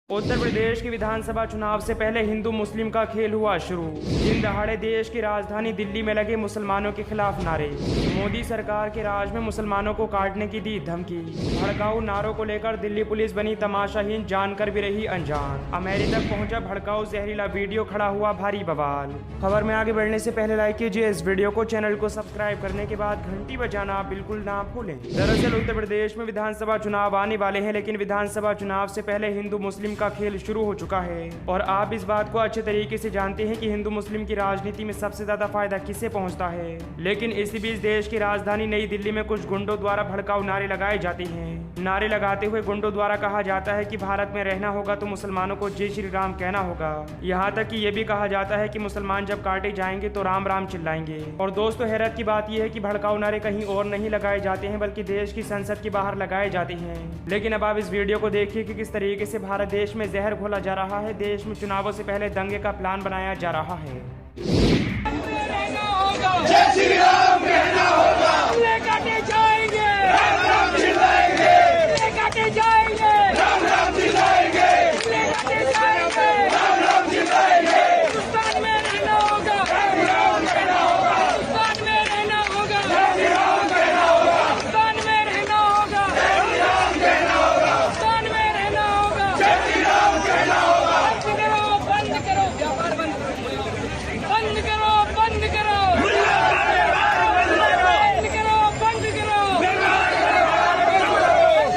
उत्तर प्रदेश के विधानसभा चुनाव से पहले हिंदू मुस्लिम का खेल हुआ शुरू। दिन दहाड़े देश की राजधानी दिल्ली में लगे मुसलमानों के खिलाफ नारे। मोदी सरकार के राज में मुसलमानों को काटने की दी धमकी। भड़काऊ नारों को लेकर दिल्ली पुलिस बनी तमाशाहीन, जानकर भी रही अनजान। अमेरिका तक पहुंचा भड़काऊ जहरीला वीडियो, खड़ा हुआ भारी बवाल। खबर में आगे बढ़ने से पहले लाइक कीजिए इस वीडियो को, चैनल को सब्सक्राइब करने के बाद घंटी बजाना बिल्कुल ना भूलें। दरअसल उत्तर प्रदेश में विधानसभा चुनाव आने वाले हैं, लेकिन विधानसभा चुनाव से पहले हिंदू मुस्लिम का खेल शुरू हो चुका है। और आप इस बात को अच्छे तरीके से जानते हैं कि हिंदू मुस्लिम की राजनीति में सबसे ज्यादा फायदा किसे पहुंचता है। लेकिन इसी बीच देश की राजधानी नई दिल्ली में कुछ गुंडों द्वारा भड़काऊ नारे लगाए जाते हैं। नारे लगाते हुए गुंडों द्वारा कहा जाता है कि भारत में रहना होगा तो मुसलमानों को जय श्री राम कहना होगा। यहाँ तक कि ये भी कहा जाता है कि मुसलमान जब काटे जाएंगे तो राम राम चिल्लाएंगे। और दोस्तों, हैरत की बात यह है कि भड़काऊ नारे कहीं और नहीं लगाए जाते हैं, बल्कि देश की संसद के बाहर लगाए जाते हैं। लेकिन अब आप इस वीडियो को देखिए कि किस तरीके से भारत देश में जहर घोला जा रहा है। देश में चुनावों से पहले दंगे का प्लान बनाया जा रहा है। जय श्री राम कहना होगा, काटे जाएंगे, राम राम चिल्लाएंगे, काटे जाएंगे, राम राम चिल्लाएंगे, काटे जाएंगे, राम राम चिल्लाएंगे। हिंदुस्तान में रहना होगा, जय श्री राम कहना होगा, हिंदुस्तान में रहना होगा, जय श्री राम कहना होगा, हिंदुस्तान में रहना होगा, जय श्री राम कहना होगा, हिंदुस्तान में रहना होगा। जय श्री राम कहना होगा। बंद करो, व्यापार बंद करो, बंद करो, बंद करो, बंद करो, बंद करो, बंद करो, बंद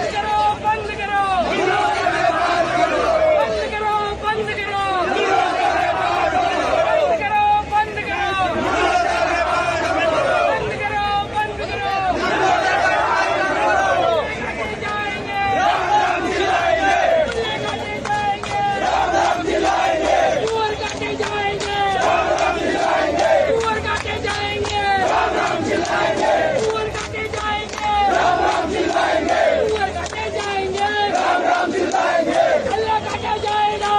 करो, बंद करो, बंद करो, बंद करो, बंद करो, बंद करो, बंद करो। जाएंगे, काटे जाएंगे, चोर काटे जाएंगे, चोर काटे जाएंगे, चोर काटे जाएंगे, चोर काटे जाएंगे, अल्लाह काटा जाएगा,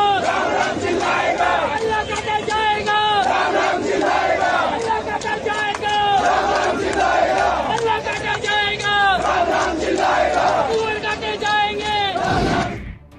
अल्लाह काटा जाएगा, अल्लाह काटा जाएगा, अल्लाह काटा जाएगा, चोर काटे जाएंगे।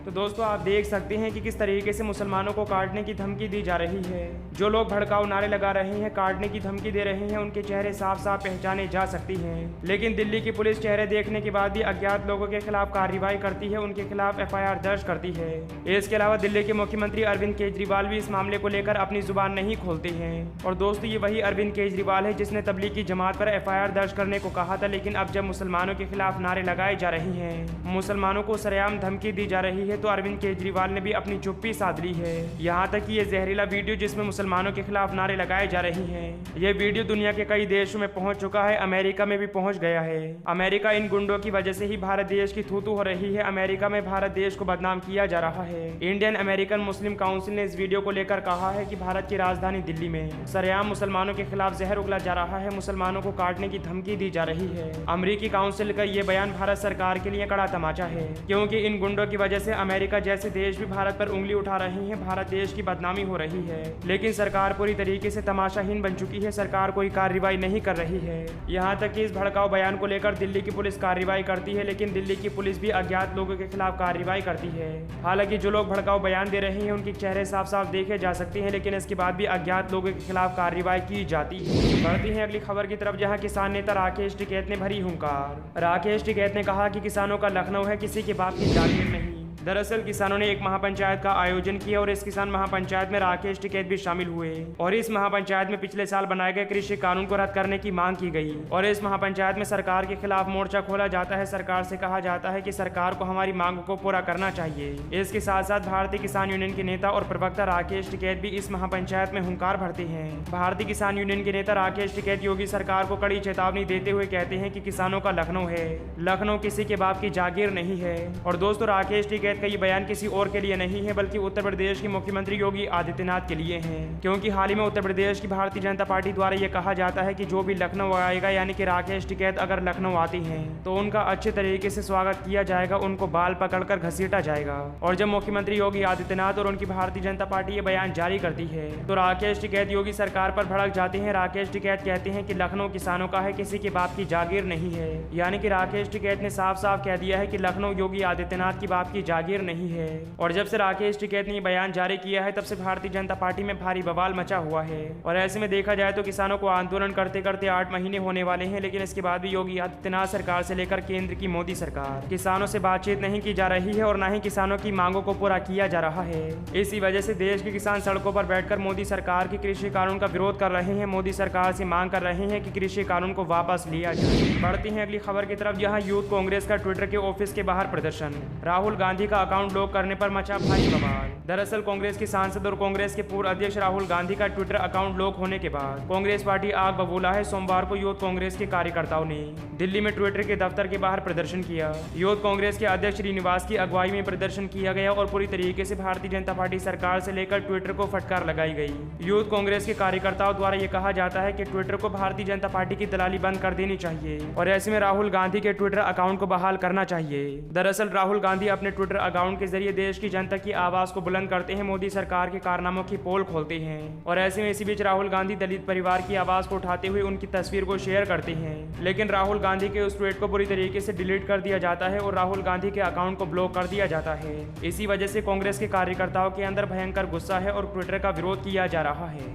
तो दोस्तों, आप देख सकते हैं कि किस तरीके से मुसलमानों को काटने की धमकी दी जा रही है। जो लोग भड़काऊ नारे लगा रहे हैं, काटने की धमकी दे रहे हैं, उनके चेहरे साफ साफ पहचाने जा सकती हैं। लेकिन दिल्ली की पुलिस चेहरे देखने के बाद भी अज्ञात लोगों के खिलाफ कार्रवाई करती है, उनके खिलाफ FIR दर्ज करती है। इसके अलावा दिल्ली के मुख्यमंत्री अरविंद केजरीवाल भी इस मामले को लेकर अपनी जुबान नहीं खोलते हैं। और दोस्तों, ये वही अरविंद केजरीवाल है जिसने तबलीग की जमात पर FIR दर्ज करने को कहा था। लेकिन अब जब मुसलमानों के खिलाफ नारे लगाए जा रहे हैं, मुसलमानों को सरेआम धमकी दी जा रही है, तो अरविंद केजरीवाल ने भी अपनी चुप्पी साध ली है। यहाँ तक कि ये जहरीला वीडियो जिसमें मुसलमानों के खिलाफ नारे लगाए जा रहे हैं, ये वीडियो दुनिया के कई देशों में पहुंच चुका है। अमेरिका में भी पहुंच गया है। अमेरिका इन गुंडों की वजह से ही भारत देश की थू-थू हो रही है। अमेरिका में भारत देश को बदनाम किया जा रहा है। इंडियन अमेरिकन मुस्लिम काउंसिल ने इस वीडियो को लेकर कहा है कि भारत की राजधानी दिल्ली में सरेआम मुसलमानों के खिलाफ जहर उगला जा रहा है, मुसलमानों को काटने की धमकी दी जा रही है। अमेरिकी काउंसिल का ये बयान भारत सरकार के लिए कड़ा तमाचा है, क्योंकि इन गुंडों की वजह से अमेरिका जैसे देश भी भारत पर उंगली उठा रहे हैं। भारत देश की बदनामी हो रही है। लेकिन सरकार पूरी तरीके से तमाशाहीन बन चुकी है। सरकार कोई कार्रवाई नहीं कर रही है। यहाँ तक कि इस भड़काऊ बयान को लेकर दिल्ली की पुलिस कार्रवाई करती है, लेकिन दिल्ली की पुलिस भी अज्ञात लोगों के खिलाफ कार्रवाई करती है। हालांकि जो लोग भड़काऊ बयान दे रहे हैं, उनके चेहरे साफ साफ देखे जा सकते हैं, लेकिन इसके बाद भी अज्ञात लोगों के खिलाफ कार्रवाई की जाती है। बढ़ती है अगली खबर की तरफ, जहाँ किसान नेता राकेश टिकैत ने भरी हुंकार। राकेश टिकैत ने कहा कि किसानों का लखनऊ है, किसी के बाप की जागीर नहीं। दरअसल किसानों ने एक महापंचायत का आयोजन किया और इस किसान महापंचायत में राकेश टिकैत भी शामिल हुए। और इस महापंचायत में पिछले साल बनाए गए कृषि कानून को रद्द करने की मांग की गई। और इस महापंचायत में सरकार के खिलाफ मोर्चा खोला जाता है। सरकार से कहा जाता है कि सरकार को हमारी मांगों को पूरा करना चाहिए। इसके साथ साथ भारतीय किसान यूनियन के नेता और प्रवक्ता राकेश टिकैत भी इस महापंचायत में हुंकार भरते हैं। भारतीय किसान यूनियन के नेता राकेश टिकैत योगी सरकार को कड़ी चेतावनी देते हुए कहते हैं कि किसानों का लखनऊ है, लखनऊ किसी के बाप की जागीर नहीं है। और दोस्तों, राकेश टिकैत का ये बयान किसी और के लिए नहीं है, बल्कि उत्तर प्रदेश के मुख्यमंत्री योगी आदित्यनाथ के लिए हैं। क्योंकि हाल ही में उत्तर प्रदेश की भारतीय जनता पार्टी द्वारा यह कहा जाता है कि जो भी लखनऊ आएगा, यानी कि राकेश टिकैत अगर लखनऊ आती हैं, तो उनका अच्छे तरीके से स्वागत किया जाएगा, उनको बाल पकड़कर घसीटा जाएगा। और जब मुख्यमंत्री योगी आदित्यनाथ और उनकी भारतीय जनता पार्टी ये बयान जारी करती है, तो राकेश टिकैत योगी सरकार पर भड़क जाते हैं। राकेश टिकैत कहते हैं कि लखनऊ किसानों का है, किसी के बाप की जागीर नहीं है। यानी कि राकेश टिकैत ने साफ साफ कह दिया है कि लखनऊ योगी आदित्यनाथ की बाप की जागीर जागीर नहीं है। और जब से राकेश टिकैत ने बयान जारी किया है तब से भारतीय जनता पार्टी में भारी बवाल मचा हुआ है। और ऐसे में देखा जाए तो किसानों को आंदोलन करते करते 8 महीने होने वाले हैं, लेकिन इसके बाद भी योगी आदित्यनाथ सरकार से लेकर केंद्र की मोदी सरकार किसानों से बातचीत नहीं की जा रही है और न ही किसानों की मांगों को पूरा किया जा रहा है। इसी वजह से देश के किसान सड़कों पर बैठकर मोदी सरकार के कृषि कानून का विरोध कर रहे हैं। मोदी सरकार से मांग कर रहे हैं कि कृषि कानून को वापस लिया जाए। बढ़ते हैं अगली खबर की तरफ, जहां यूथ कांग्रेस का ट्विटर के ऑफिस के बाहर प्रदर्शन, राहुल गांधी का अकाउंट ब्लॉक करने पर मचा भारी बवाल। दरअसल कांग्रेस के सांसद और कांग्रेस के पूर्व अध्यक्ष राहुल गांधी का ट्विटर अकाउंट ब्लॉक होने के बाद कांग्रेस पार्टी आग बबूला है। सोमवार को यूथ कांग्रेस के कार्यकर्ताओं ने दिल्ली में ट्विटर के दफ्तर के बाहर प्रदर्शन किया। यूथ कांग्रेस के अध्यक्ष श्रीनिवास की अगुवाई में प्रदर्शन किया गया और पूरी तरीके से भारतीय जनता पार्टी सरकार से लेकर ट्विटर को फटकार लगाई गई। यूथ कांग्रेस के कार्यकर्ताओं द्वारा यह कहा जाता है कि ट्विटर को भारतीय जनता पार्टी की दलाली बंद कर देनी चाहिए और ऐसे में राहुल गांधी के ट्विटर अकाउंट को बहाल करना चाहिए। दरअसल राहुल गांधी अपने ट्विटर अकाउंट के जरिए देश की जनता की आवाज को बुलंद करते हैं, मोदी सरकार के कारनामों की पोल खोलते हैं और ऐसे में इसी बीच राहुल गांधी दलित परिवार की आवाज को उठाते हुए उनकी तस्वीर को शेयर करते हैं। लेकिन राहुल गांधी के उस ट्वीट को बुरी तरीके से डिलीट कर दिया जाता है और राहुल गांधी के अकाउंट को ब्लॉक कर दिया जाता है। इसी वजह से कांग्रेस के कार्यकर्ताओं के अंदर भयंकर गुस्सा है और ट्विटर का विरोध किया जा रहा है।